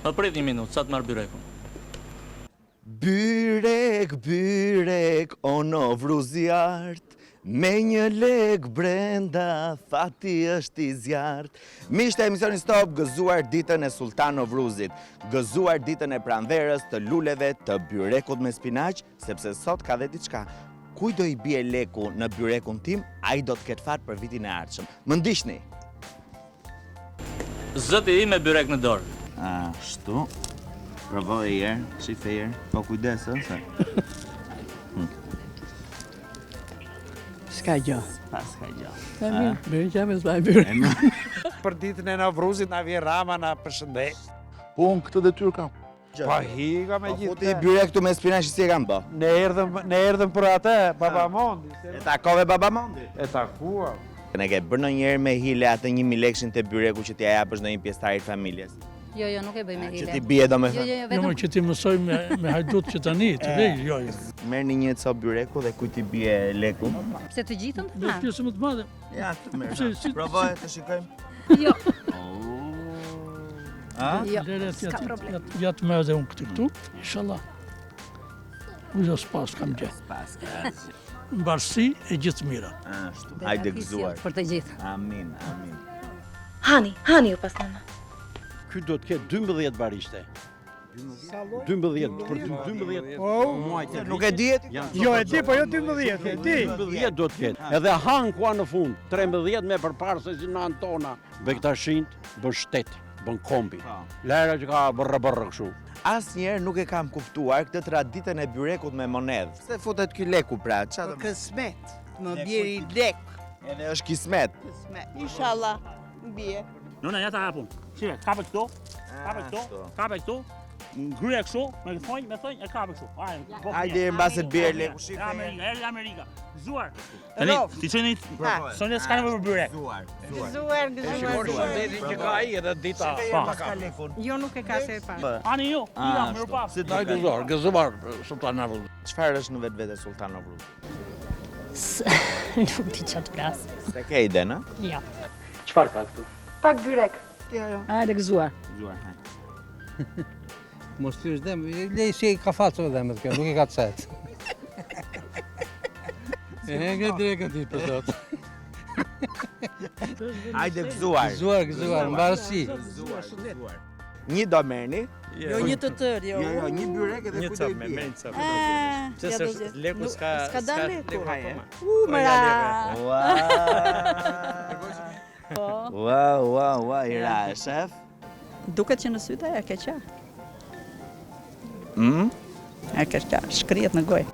Më prit një minutë, sa të marr byrekun. Byrek, byrek, ono vruzjart, me një lek brenda, fati është i zjart. Miqtë e emisioni Stop, gëzuar ditën e Sultan Novruzit, gëzuar ditën e pranverës, të luleve, të byrekut me spinaq, sepse sot ka dhe diçka. Kuj do i bie leku në byrekun tim, ai do të ketë fat për vitin e ardhshëm. Më ndiqni. Zëti i me byrek në dorë. Ashtu. Provoj e herë, shif e herë. Po kujdes, se. S'ka gjë. Pas ka gjë. Mirë që me s'baj byrë. Për ditën e Novruzit na vjen Rama na përshëndet. Po, unë këtë detyrë kam. Po higa me Po futi gjithë. byrek këtu me spinaq si e kam bë. Ne erdhëm për atë, Baba Mondi. E takove baba Mondi. E takua. Ne ke bërë ndonjëherë me hile atë 1.000 lekshin te byreku që t'ja japësh ndonjë pjesëtarit familjes. Jo, nuk e bëj me hile. Që ti bie domethënë. Jo, Jo, vetëm që ti mësoj me hajdut që tani, të vej, jo. Merrni një cop byreku dhe kujt i bie leku. pse të gjithën të Do marr. pjesë më të madhe. Ja, të merr. Si- Provoj të shikojmë. Jo, A? jo. Lere S'ka problem. ja të merr dhe unë këtu, inshallah. Ujo s'pas kam gjë. Pas ka. Mbarësi e gjithë mira. Ashtu. Hajde gëzuar. Për të gjithë. Amin, amin. Hani u pas nana. Ky do të ketë 12 barishte. 12 për 12 muaj të Nuk e dihet? Jo, e di, po jo 12, e di. 12 do të ketë. Edhe han kua në fund, 13 me përparë se si në Antona. Bektashin bën shtet, bën kombi. Lera që ka bërrë kështu. Asnjëherë nuk e kam kuptuar këtë traditën e byrekut me monedhë. Se futet ky leku pra, çfarë? Kësmet, më bjeri lek. Edhe është kismet. Inshallah, bje. Nona, ja ta hapun. Shire, kape këto, kape këto. Ngryje kështu, me thonjë, e kape kështu. Hajde mbase të bjerë leku. Erdhi Amerika. Gëzuar. Tani, ti çeni sonja s'ka nevojë për byrek. Gëzuar. Shëndetin që ka ai edhe dita. Jo nuk e ka se e pa. Ani ju, ira, mirupaf. Si Ai gëzuar Sultan Novruz. Çfarë është në vetvete Sultan Novruz? Nuk di çfarë të flas. Se ke ide, në? Jo. Çfarë ka këtu? Pak byrek. Hajde gëzuar. Gëzuar, hajde. Mos thysh dhem, lej si ka facë dhemet kjo, nuk i ka të set. E nga dreka ti për sot. Hajde gëzuar. Gëzuar, mbarësi. Një do merrni. Jo një të tërë, jo. Jo, një byrek edhe kujt do i bie. Leku s'ka dalë leku. Mëra. Wow, i ra, shef. Duket që në syte e ke qa. Mm? E ke qa, shkrijet në gojë.